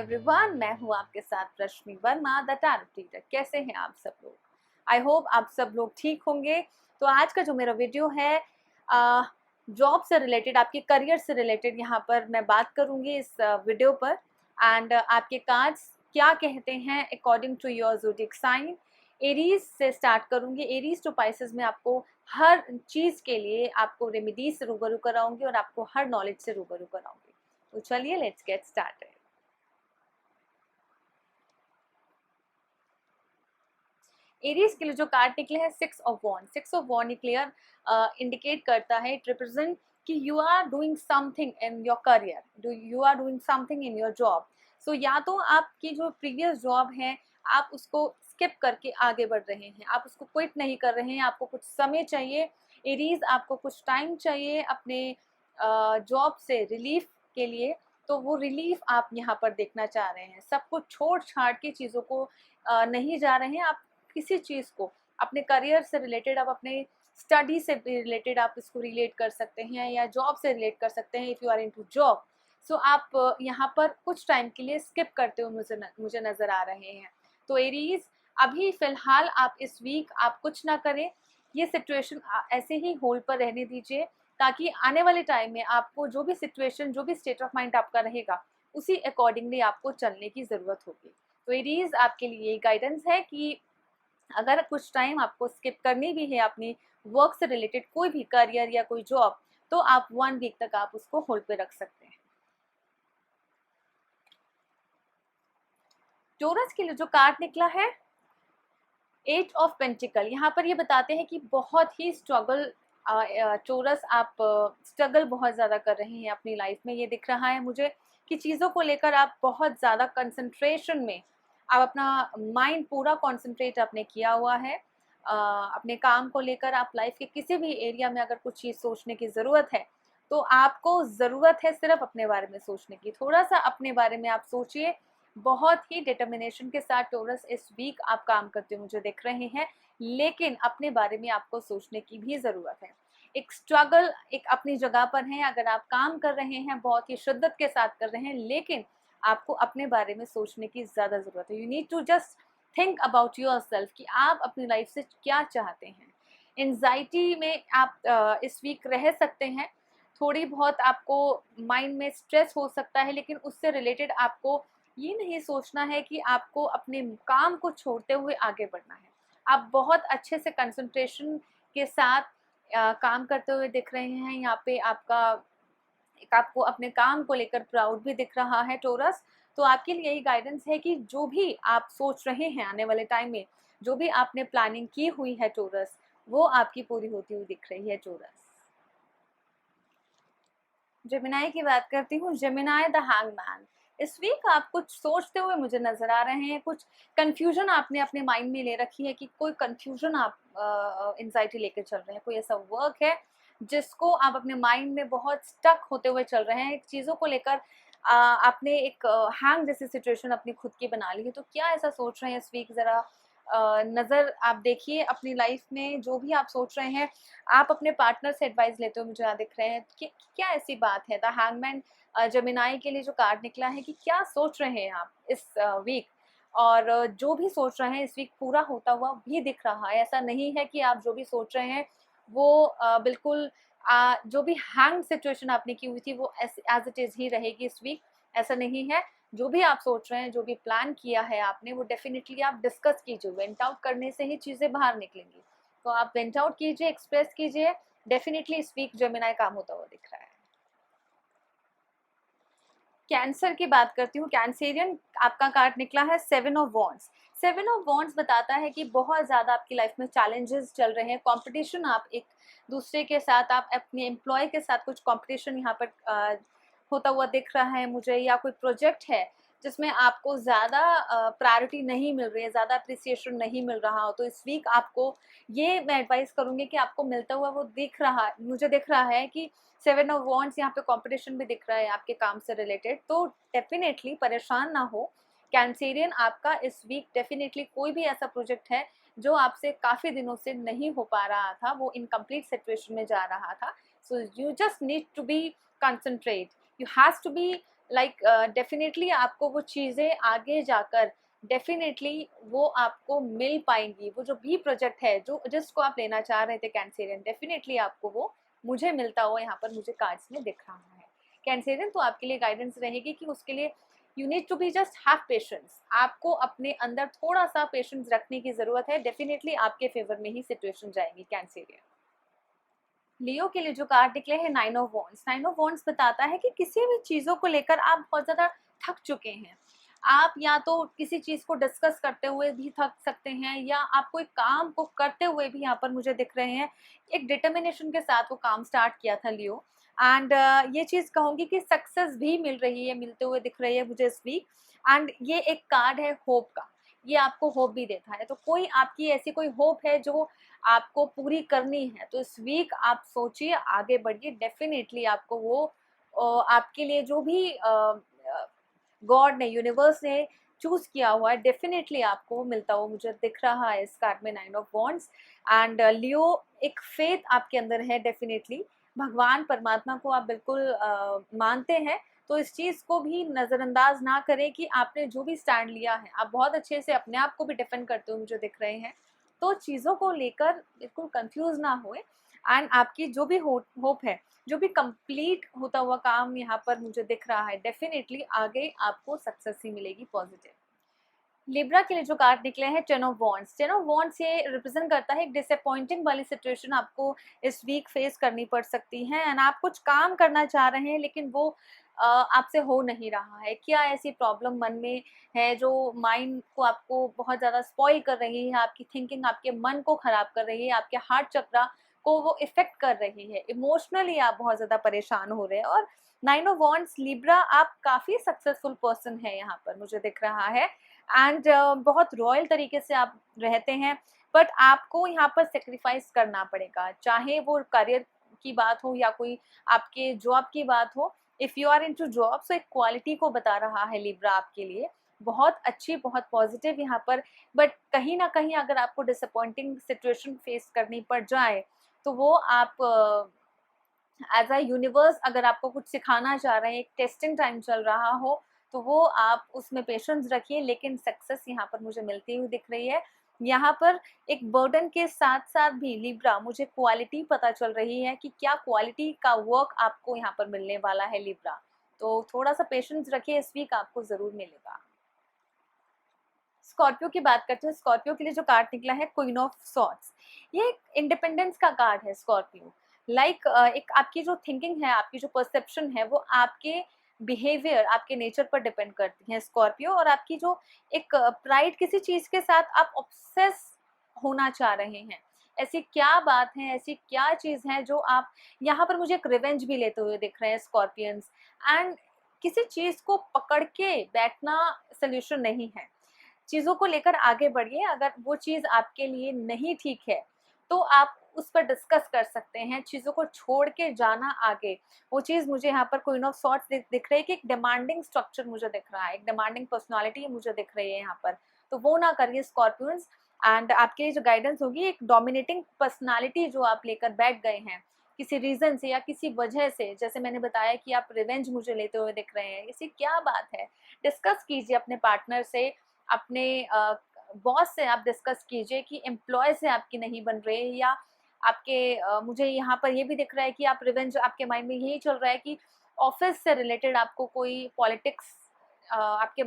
Everyone, मैं हूँ आपके साथ रश्मि वर्मा द टैरोट रीडर। कैसे हैं आप सब लोग? आई होप आप सब लोग ठीक होंगे। तो आज का जो मेरा वीडियो है जॉब से रिलेटेड, आपके करियर से रिलेटेड यहाँ पर मैं बात करूँगी इस वीडियो पर। एंड आपके कार्ड्स क्या कहते हैं according to your zodiac sign. Aries से स्टार्ट करूँगी। एरीज टू पाइसेस में आपको हर चीज़ के लिए आपको रेमेडीज से रूबरू कराऊंगी और आपको हर नॉलेज से रूबरू कराऊंगी। तो चलिए लेट्स गेट स्टार्टेड। एरीज के लिए जो कार्ड निकले हैं 6 of wand. 6 of wand clear indicate करता है, इट रिप्रेजेंट कि you are doing something in your career, you are doing something in your job. So या तो आपकी जो प्रीवियस जॉब है आप उसको स्किप करके आगे बढ़ रहे हैं, आप उसको क्विट नहीं कर रहे हैं, आपको कुछ समय चाहिए एरीज, आपको कुछ टाइम चाहिए अपने जॉब से रिलीफ के लिए। तो वो रिलीफ आप यहाँ पर देखना चाह रहे हैं। सब कुछ छोड़ छाड़ के चीज़ों को नहीं जा रहे हैं आप किसी चीज़ को। अपने करियर से रिलेटेड, आप अपने स्टडी से रिलेटेड आप इसको रिलेट कर सकते हैं या जॉब से रिलेट कर सकते हैं। If you are into job, so आप यहाँ पर कुछ टाइम के लिए स्किप करते हुए मुझे नज़र आ रहे हैं। तो एरीज, अभी फ़िलहाल आप इस वीक आप कुछ ना करें, ये सिचुएशन ऐसे ही होल्ड पर रहने दीजिए, ताकि आने वाले टाइम में आपको जो भी सिचुएशन, जो भी स्टेट ऑफ माइंड आपका रहेगा, उसी अकॉर्डिंगली आपको चलने की ज़रूरत होगी। तो एरीज, आपके लिए गाइडेंस है कि अगर कुछ टाइम आपको स्किप करनी भी है अपनी वर्क से रिलेटेड कोई भी करियर या कोई जॉब, तो आप 1 वीक तक आप उसको होल्ड पे रख सकते हैं। टोरस के लिए जो कार्ड निकला है 8 ऑफ पेंटिकल, यहाँ पर ये बताते हैं कि बहुत ही स्ट्रगल, टोरस आप स्ट्रगल बहुत ज़्यादा कर रहे हैं अपनी लाइफ में। ये दिख रहा है मुझे कि चीज़ों को लेकर आप बहुत ज़्यादा कंसंट्रेशन में, आप अपना माइंड पूरा कंसंट्रेट आपने किया हुआ है। अपने काम को लेकर आप लाइफ के किसी भी एरिया में अगर कुछ चीज़ सोचने की ज़रूरत है, तो आपको ज़रूरत है सिर्फ अपने बारे में सोचने की। थोड़ा सा अपने बारे में आप सोचिए। बहुत ही डिटर्मिनेशन के साथ टोरस इस वीक आप काम करते मुझे दिख रहे हैं, लेकिन अपने बारे में आपको सोचने की भी ज़रूरत है। एक स्ट्रगल एक अपनी जगह पर है। अगर आप काम कर रहे हैं, बहुत ही शिद्दत के साथ कर रहे हैं, लेकिन आपको अपने बारे में सोचने की ज़्यादा ज़रूरत है। You need to just think about yourself कि आप अपनी लाइफ से क्या चाहते हैं। एंजाइटी में आप इस वीक रह सकते हैं। थोड़ी बहुत आपको माइंड में स्ट्रेस हो सकता है, लेकिन उससे रिलेटेड आपको ये नहीं सोचना है कि आपको अपने काम को छोड़ते हुए आगे बढ़ना है। आप बहुत अच्छे से कंसंट्रेशन के साथ काम करते हुए दिख रहे हैं। यहाँ पे आपको अपने काम को लेकर प्राउड भी दिख रहा है टोरस। तो आपके लिए यही गाइडेंस है कि जो भी आप सोच रहे हैं आने वाले टाइम में, जो भी आपने प्लानिंग की हुई है टोरस, वो आपकी पूरी होती हुई दिख रही है टोरस। जेमिनाई की बात करती हूँ। जेमिनाई द हैंगमैन, इस वीक आप कुछ सोचते हुए मुझे नजर आ रहे हैं। कुछ कंफ्यूजन आपने अपने माइंड में ले रखी है कि कोई कंफ्यूजन आप एंजाइटी लेकर चल रहे हैं। कोई ऐसा वर्क है जिसको आप अपने माइंड में बहुत स्टक होते हुए चल रहे हैं, चीज़ों को लेकर आपने एक हैंग जैसी सिचुएशन अपनी खुद की बना ली है। तो क्या ऐसा सोच रहे हैं इस वीक? ज़रा नज़र आप देखिए अपनी लाइफ में, जो भी आप सोच रहे हैं। आप अपने पार्टनर से एडवाइस लेते हुए मुझे यहाँ दिख रहे हैं कि क्या ऐसी बात है। द हैंगमैन जेमिनाई के लिए जो कार्ड निकला है कि क्या सोच रहे हैं आप इस वीक, और जो भी सोच रहे हैं इस वीक पूरा होता हुआ भी दिख रहा है। ऐसा नहीं है कि आप जो भी सोच रहे हैं वो बिल्कुल जो भी हैंग सिचुएशन आपने की हुई थी वो एज इट इज़ ही रहेगी इस वीक। ऐसा नहीं है। जो भी आप सोच रहे हैं, जो भी प्लान किया है आपने, वो डेफिनेटली आप डिस्कस कीजिए। वेंट आउट करने से ही चीज़ें बाहर निकलेंगी। तो आप वेंट आउट कीजिए, एक्सप्रेस कीजिए। डेफिनेटली इस वीक जेमिनाई काम होता हुआ दिख रहा है। कैंसर की बात करती हूँ। कैंसेरियन, आपका कार्ड निकला है 7 ऑफ वॉन्ड्स। 7 ऑफ वॉन्ड्स बताता है कि बहुत ज़्यादा आपकी लाइफ में चैलेंजेस चल रहे हैं, कंपटीशन, आप एक दूसरे के साथ, आप अपने एम्प्लॉय के साथ कुछ कंपटीशन यहाँ पर होता हुआ दिख रहा है मुझे, या कोई प्रोजेक्ट है जिसमें आपको ज़्यादा प्रायोरिटी नहीं मिल रही है, ज़्यादा अप्रिसिएशन नहीं मिल रहा हो। तो इस वीक आपको ये मैं एडवाइस करूँगी कि आपको मिलता हुआ वो दिख रहा है, मुझे दिख रहा है कि 7 ऑफ वॉन्ड्स, यहाँ पे कंपटीशन भी दिख रहा है आपके काम से रिलेटेड। तो डेफिनेटली परेशान ना हो कैंसेरियन। आपका इस वीक डेफिनेटली कोई भी ऐसा प्रोजेक्ट है जो आपसे काफ़ी दिनों से नहीं हो पा रहा था, वो इनकम्प्लीट सिचुएशन में जा रहा था। So you just need to be concentrate, you has to be like definitely आपको वो चीज़ें आगे जाकर डेफिनेटली वो आपको मिल पाएंगी। वो जो भी प्रोजेक्ट है जो जिसको आप लेना चाह रहे थे कैंसेरियन, डेफिनेटली आपको वो मुझे मिलता हुआ यहाँ पर मुझे कार्ड्स में दिख रहा है। कैंसेरियन तो आपके लिए गाइडेंस रहेगी कि उसके लिए you need to be just have patience. आपको अपने अंदर थोड़ा सा पेशेंस रखने की ज़रूरत है। डेफिनेटली आपके फेवर में ही सिचुएशन जाएगी कैंसेरियन। लियो के लिए जो कार्ड निकले हैं 9 ऑफ वॉन्ड्स। 9 ऑफ वॉन्ड्स बताता है कि किसी भी चीज़ों को लेकर आप बहुत ज़्यादा थक चुके हैं। आप या तो किसी चीज़ को डिस्कस करते हुए भी थक सकते हैं, या आप कोई काम को करते हुए भी यहाँ पर मुझे दिख रहे हैं एक डिटर्मिनेशन के साथ वो काम स्टार्ट किया था लियो। एंड ये चीज़ कहूँगी कि सक्सेस भी मिल रही है, मिलते हुए दिख रही है मुझे इस वीक। एंड ये एक कार्ड है होप का, ये आपको होप भी देता है। तो कोई आपकी ऐसी कोई होप है जो आपको पूरी करनी है, तो इस वीक आप सोचिए, आगे बढ़िए, डेफिनेटली आपको वो आपके लिए जो भी गॉड ने, यूनिवर्स ने चूज किया हुआ है, डेफिनेटली आपको वो मिलता हुआ मुझे दिख रहा है इस कार्ड में 9 ऑफ वॉन्ड्स। एंड लियो, एक फेथ आपके अंदर है डेफिनेटली, भगवान परमात्मा को आप बिल्कुल मानते हैं, तो इस चीज़ को भी नज़रअंदाज ना करें कि आपने जो भी स्टैंड लिया है, आप बहुत अच्छे से अपने आप को भी डिफेंड करते हुए मुझे दिख रहे हैं। तो चीज़ों को लेकर बिल्कुल कंफ्यूज ना होए। एंड आपकी जो भी होप है, जो भी कंप्लीट होता हुआ काम यहाँ पर मुझे दिख रहा है, डेफिनेटली आगे आपको सक्सेस ही मिलेगी पॉजिटिव। लिब्रा के लिए जो कार्ड निकले हैं 10 ऑफ वॉन्ड्स। 10 ऑफ वॉन्ड्स ये रिप्रेजेंट करता है एक डिसअपॉइंटिंग वाली सिचुएशन आपको इस वीक फेस करनी पड़ सकती है। एंड आप कुछ काम करना चाह रहे हैं लेकिन वो आपसे हो नहीं रहा है। क्या ऐसी प्रॉब्लम मन में है जो माइंड को आपको बहुत ज़्यादा स्पॉइल कर रही है, आपकी थिंकिंग आपके मन को ख़राब कर रही है, आपके हार्ट चक्रा को वो इफेक्ट कर रही है, इमोशनली आप बहुत ज़्यादा परेशान हो रहे हैं। और 9 ऑफ वॉन्ड्स लिब्रा, आप काफ़ी सक्सेसफुल पर्सन है यहाँ पर मुझे दिख रहा है। एंड बहुत रॉयल तरीके से आप रहते हैं, बट आपको यहाँ पर सेक्रीफाइस करना पड़ेगा, चाहे वो करियर की बात हो या कोई आपके जॉब की बात हो। If you are into job, so एक क्वालिटी को बता रहा है लिब्रा आपके लिए, बहुत अच्छी, बहुत पॉजिटिव यहाँ पर। बट कहीं ना कहीं अगर आपको डिसअपॉइंटिंग सिचुएशन फेस करनी पड़ जाए, तो वो आप एज अ यूनिवर्स अगर आपको कुछ सिखाना चाह रहे हैं, एक टेस्टिंग टाइम चल रहा हो, तो वो आप उसमें पेशेंस रखिए। लेकिन सक्सेस यहाँ पर मुझे मिलती हुई दिख रही है। यहाँ पर एक बर्डन के साथ साथ भी लिब्रा, मुझे क्वालिटी पता चल रही है कि क्या क्वालिटी का वर्क आपको यहाँ पर मिलने वाला है लिब्रा। तो थोड़ा सा पेशेंस रखिए, इस वीक आपको ज़रूर मिलेगा। स्कॉर्पियो की बात करते हैं। स्कॉर्पियो के लिए जो कार्ड निकला है क्वीन ऑफ सॉर्ड्स, ये एक इंडिपेंडेंस का कार्ड है स्कॉर्पियो। लाइक एक आपकी जो थिंकिंग है, आपकी जो परसेप्शन है, वो आपके बिहेवियर, आपके नेचर पर डिपेंड करती है स्कॉर्पियो। और आपकी जो एक प्राइड, किसी चीज़ के साथ आप ऑब्सेस होना चाह रहे हैं, ऐसी क्या बात है, ऐसी क्या चीज़ है जो आप यहाँ पर मुझे एक रिवेंज भी लेते हुए दिख रहे हैं स्कॉर्पियंस। एंड किसी चीज़ को पकड़ के बैठना सल्यूशन नहीं है, चीज़ों को लेकर आगे बढ़िए। अगर वो चीज़ आपके लिए नहीं ठीक है, तो आप उस पर डिस्कस कर सकते हैं, चीज़ों को छोड़ के जाना आगे। वो चीज़ मुझे यहाँ पर क्वीन ऑफ सॉर्ड्स दिख रही है कि एक डिमांडिंग स्ट्रक्चर मुझे दिख रहा है, एक डिमांडिंग पर्सनालिटी मुझे दिख रही है यहाँ पर, तो वो ना करिए स्कॉर्पियंस। एंड आपके लिए जो गाइडेंस होगी, एक डोमिनेटिंग पर्सनालिटी जो आप लेकर बैठ गए हैं किसी रीज़न से या किसी वजह से, जैसे मैंने बताया कि आप रिवेंज मुझे लेते हुए दिख रहे हैं, इसी क्या बात है, डिस्कस कीजिए अपने पार्टनर से, अपने बॉस से आप डिस्कस कीजिए कि एम्प्लॉय से आपकी नहीं बन रही है, या आपके मुझे यहाँ पर ये भी दिख रहा है कि आप रिवेंज, आपके माइंड में यही चल रहा है कि ऑफिस से रिलेटेड आपको कोई पॉलिटिक्स आपके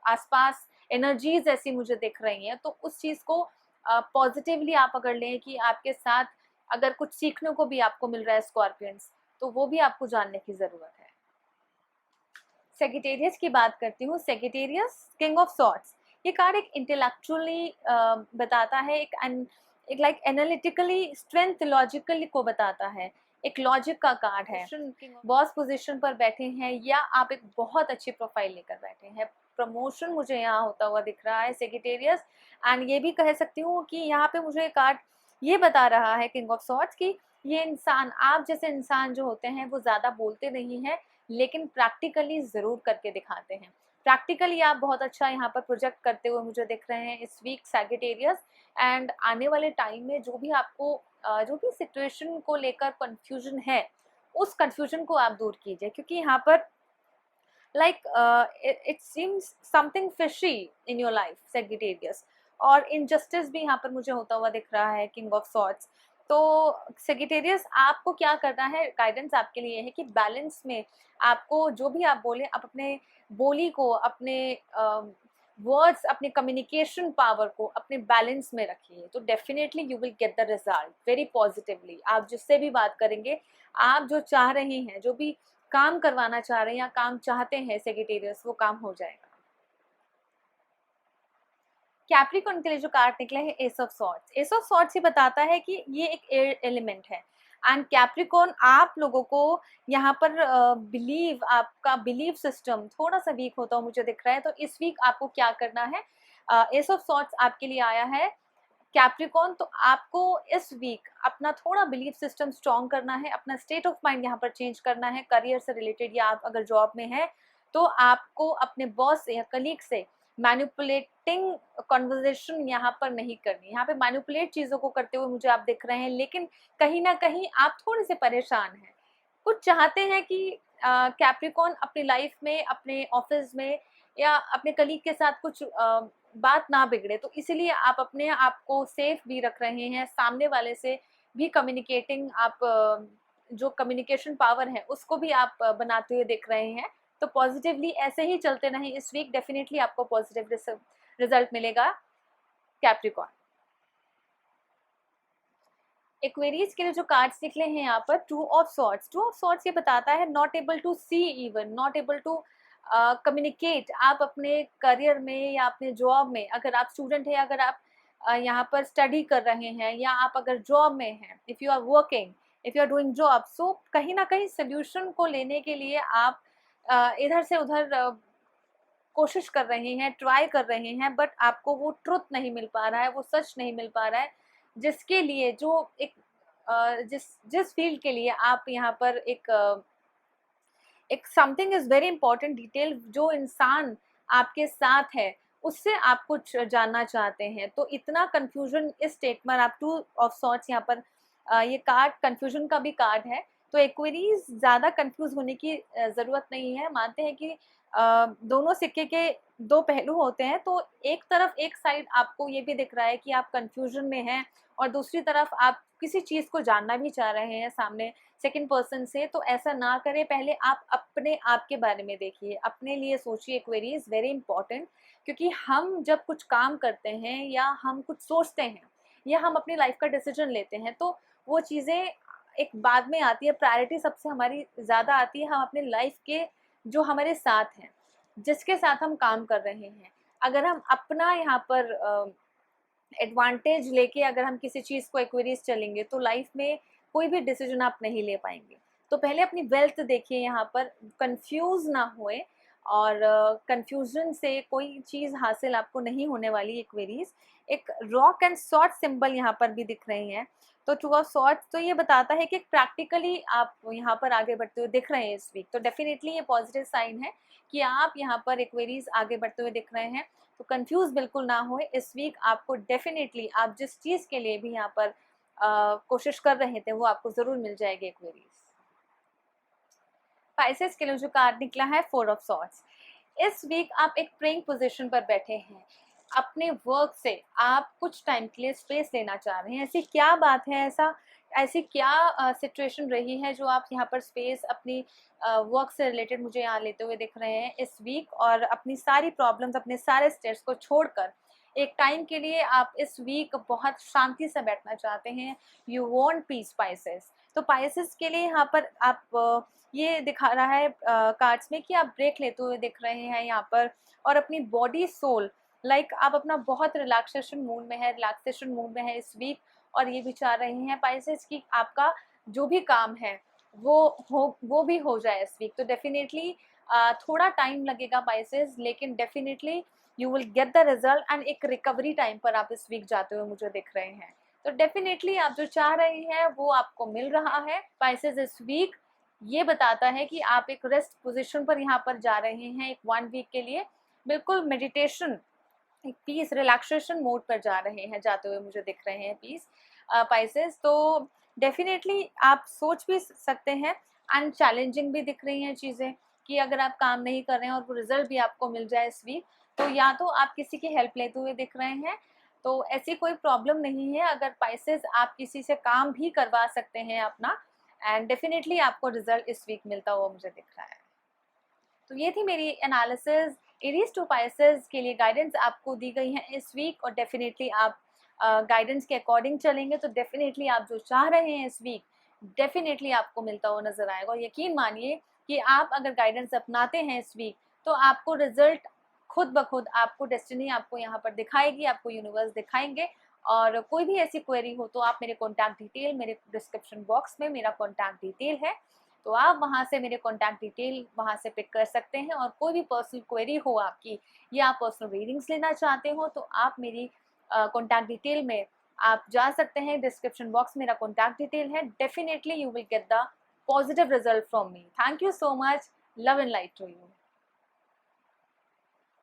आसपास एनर्जीज ऐसी मुझे दिख रही हैं, तो उस चीज़ को पॉजिटिवली आप अगर लें कि आपके साथ अगर कुछ सीखने को भी आपको मिल रहा है स्कॉर्पियंस, तो वो भी आपको जानने की ज़रूरत है। सेजिटेरियस की बात करती हूँ। सेजिटेरियस किंग ऑफ सॉर्ड्स, ये कार्ड एक इंटेलेक्चुअली बताता है, एक लाइक एनालिटिकली स्ट्रेंथ, लॉजिकली को बताता है, एक लॉजिक का कार्ड है। बॉस पोजीशन पर बैठे हैं या आप एक बहुत अच्छी प्रोफाइल लेकर बैठे हैं, प्रमोशन मुझे यहाँ होता हुआ दिख रहा है सेजिटेरियस। एंड ये भी कह सकती हूँ कि यहाँ पे मुझे कार्ड ये बता रहा है किंग ऑफ सॉर्ड्स कि ये इंसान, आप जैसे इंसान जो होते हैं वो ज़्यादा बोलते नहीं हैं, लेकिन प्रैक्टिकली ज़रूर करके दिखाते हैं। प्रैक्टिकली आप बहुत अच्छा यहाँ पर प्रोजेक्ट करते हुए मुझे दिख रहे हैं इस वीक सैजिटेरियस। एंड आने वाले टाइम में जो भी आपको जो भी सिचुएशन को लेकर कन्फ्यूजन है, उस कन्फ्यूजन को आप दूर कीजिए, क्योंकि यहाँ पर like it seems something fishy in your life, Sagittarius. और इनजस्टिस भी यहाँ पर मुझे होता हुआ दिख रहा है, किंग ऑफ सॉर्ड्स। तो सेगिटेरियस, आपको क्या करना है, गाइडेंस आपके लिए है कि बैलेंस में आपको जो भी आप बोले, आप अपने बोली को, अपने वर्ड्स, अपने कम्युनिकेशन पावर को अपने बैलेंस में रखिए, तो definitely you will get the result very positively. आप जिससे भी बात करेंगे, आप जो चाह रहे हैं, जो भी काम करवाना चाह रहे हैं या काम चाहते हैं सेगिटेरियस, वो काम हो जाएगा। कैप्रिकॉर्न के लिए जो कार्ड निकले हैं, S of swords. S of swords ये बताता है कि ये एक एयर एलिमेंट है, एंड कैप्रिकॉर्न, आप लोगों को यहाँ पर बिलीव, आपका बिलीव सिस्टम थोड़ा सा वीक होता हुआ मुझे दिख रहा है। तो इस वीक आपको क्या करना है, एस ऑफ सॉर्ड्स आपके लिए आया है कैप्रिकॉर्न, तो आपको इस वीक अपना थोड़ा बिलीफ सिस्टम स्ट्रॉन्ग करना है, अपना स्टेट ऑफ माइंड यहाँ पर चेंज करना है। करियर से रिलेटेड, या आप अगर जॉब में हैं तो आपको अपने बॉस से या कलीग से मैनिपुलेटिंग कन्वर्सेशन यहाँ पर नहीं करनी। यहाँ पे मैनिपुलेट चीज़ों को करते हुए मुझे आप दिख रहे हैं, लेकिन कहीं ना कहीं आप थोड़े से परेशान हैं, कुछ चाहते हैं कि कैप्रिकॉर्न अपनी लाइफ में, अपने ऑफिस में या अपने कलीग के साथ कुछ बात ना बिगड़े, तो इसीलिए आप अपने आप को सेफ भी रख रहे हैं, सामने वाले से भी कम्युनिकेटिंग, आप जो कम्युनिकेशन पावर है उसको भी आप बनाते हुए दिख रहे हैं। तो पॉजिटिवली ऐसे ही चलते रहें इस वीक, डेफिनेटली आपको पॉजिटिव रिजल्ट मिलेगा कैप्रिकॉर्न। एक्वेरियस के लिए जो कार्ड्स निकले हैं यहाँ पर, two of swords. Two of swords ये बताता है not able to see, even not able to communicate. आप अपने करियर में या अपने जॉब में, अगर आप स्टूडेंट हैं, अगर आप यहाँ पर स्टडी कर रहे हैं, या आप अगर जॉब में हैं, if you are working, if you are doing job, so कहीं ना कहीं सोल्यूशन को लेने के लिए आप इधर से उधर कोशिश कर रहे हैं, ट्राई कर रहे हैं, बट आपको वो ट्रुथ नहीं मिल पा रहा है, वो सच नहीं मिल पा रहा है, जिसके लिए जो एक जिस फील्ड के लिए आप यहाँ पर एक something is very important detail, जो इंसान आपके साथ है उससे आप कुछ जानना चाहते हैं, तो इतना कंफ्यूजन इस स्टेट में। आप टू ऑफ सॉर्ट्स यहाँ पर ये कार्ड कंफ्यूजन का भी कार्ड है, तो एक्वेरीज ज़्यादा कंफ्यूज होने की ज़रूरत नहीं है। मानते हैं कि दोनों सिक्के के दो पहलू होते हैं, तो एक तरफ, एक साइड आपको ये भी दिख रहा है कि आप कंफ्यूजन में हैं, और दूसरी तरफ आप किसी चीज़ को जानना भी चाह रहे हैं सामने सेकंड पर्सन से। तो ऐसा ना करें, पहले आप अपने आप के बारे में देखिए, अपने लिए सोचिए। एक्वेरी इज़ वेरी इंपॉर्टेंट, क्योंकि हम जब कुछ काम करते हैं या हम कुछ सोचते हैं या हम अपनी लाइफ का डिसीजन लेते हैं, तो वो चीज़ें एक बाद में आती है, प्रायोरिटी सबसे हमारी ज़्यादा आती है हम अपने लाइफ के जो हमारे साथ हैं, जिसके साथ हम काम कर रहे हैं। अगर हम अपना यहाँ पर एडवांटेज लेके अगर हम किसी चीज़ को एक्वेरीज चलेंगे, तो लाइफ में कोई भी डिसीजन आप नहीं ले पाएंगे। तो पहले अपनी वेल्थ देखिए, यहाँ पर कंफ्यूज ना होए, और कंफ्यूजन से कोई चीज़ हासिल आपको नहीं होने वाली। एक्वेरीज, एक रॉक एंड सॉर्ड सिंबल यहाँ पर भी दिख रहे हैं, तो टू ऑफ सॉर्ड, तो ये बताता है कि प्रैक्टिकली आप यहाँ पर आगे बढ़ते हुए दिख रहे हैं इस वीक। तो डेफिनेटली ये पॉजिटिव साइन है कि आप यहाँ पर एक्वेरीज आगे बढ़ते हुए दिख रहे हैं। तो कंफ्यूज बिल्कुल ना हो इस वीक, आपको डेफिनेटली आप जिस चीज़ के लिए भी यहाँ पर कोशिश कर रहे थे वो आपको ज़रूर मिल जाएगी एक्वेरीज। पाइसेस के लिए जो कार्ड निकला है, फोर ऑफ सॉर्ड्स। इस वीक आप एक प्रेइंग पोजीशन पर बैठे हैं, अपने वर्क से आप कुछ टाइम के लिए स्पेस लेना चाह रहे हैं। ऐसी क्या बात है, ऐसी क्या सिचुएशन रही है जो आप यहाँ पर स्पेस अपनी वर्क से रिलेटेड मुझे यहाँ लेते हुए दिख रहे हैं इस वीक, और अपनी सारी प्रॉब्लम्स, अपने सारे स्ट्रेस को छोड़कर एक टाइम के लिए आप इस वीक बहुत शांति से बैठना चाहते हैं। You want piece, Pisces. तो पाइसेस के लिए यहाँ पर आप ये दिखा रहा है कार्ड्स में कि आप ब्रेक लेते हुए दिख रहे हैं यहाँ पर, और अपनी बॉडी सोल आप अपना बहुत रिलैक्सेशन मूड में है इस वीक, और ये भी चाह रहे हैं पाइसेस कि आपका जो भी काम है वो भी हो जाए इस वीक। तो डेफिनेटली थोड़ा टाइम लगेगा पाइसेस, लेकिन definitely you will get the result, and एक रिकवरी टाइम पर आप इस वीक जाते हुए मुझे दिख रहे हैं। तो डेफिनेटली आप जो चाह रहे हैं वो आपको मिल रहा है पाइसेस इस वीक। ये बताता है कि आप एक रेस्ट पोजीशन पर यहाँ पर जा रहे हैं एक 1 वीक के लिए, बिल्कुल मेडिटेशन, एक पीस, रिलैक्सेशन मोड पर जाते हुए मुझे दिख रहे हैं पीस पाइसेस। तो डेफिनेटली आप सोच भी सकते हैं, एंड चैलेंजिंग भी दिख रही हैं चीज़ें, कि अगर आप काम नहीं कर रहे हैं और वो रिजल्ट भी आपको मिल जाए इस वीक, तो या तो आप किसी की हेल्प लेते हुए दिख रहे हैं, तो ऐसी कोई प्रॉब्लम नहीं है। अगर पाइसेस आप किसी से काम भी करवा सकते हैं अपना, एंड डेफिनेटली आपको रिजल्ट इस वीक मिलता हुआ मुझे दिख रहा है। तो ये थी मेरी एनालिसिस एरीज टू पाइसेस के लिए गाइडेंस आपको दी गई है इस वीक, और डेफिनेटली आप गाइडेंस के अकॉर्डिंग चलेंगे तो डेफिनेटली आप जो चाह रहे हैं इस वीक डेफिनेटली आपको मिलता हुआ नजर आएगा। और यकीन मानिए कि आप अगर गाइडेंस अपनाते हैं इस वीक तो आपको रिजल्ट खुद ब खुद, आपको डेस्टिनी आपको यहाँ पर दिखाएगी, आपको यूनिवर्स दिखाएंगे। और कोई भी ऐसी क्वेरी हो तो आप मेरे कॉन्टैक्ट डिटेल, मेरे डिस्क्रिप्शन बॉक्स में मेरा कॉन्टैक्ट डिटेल है, तो आप वहाँ से मेरे कॉन्टैक्ट डिटेल वहाँ से पिक कर सकते हैं। और कोई भी पर्सनल क्वेरी हो आपकी, या आप पर्सनल रीडिंग्स लेना चाहते हो, तो आप मेरी कॉन्टैक्ट डिटेल में आप जा सकते हैं। डिस्क्रिप्शन बॉक्स मेरा कॉन्टैक्ट डिटेल है। Definitely you will get the positive result from me. Thank you so much. Love and light to you.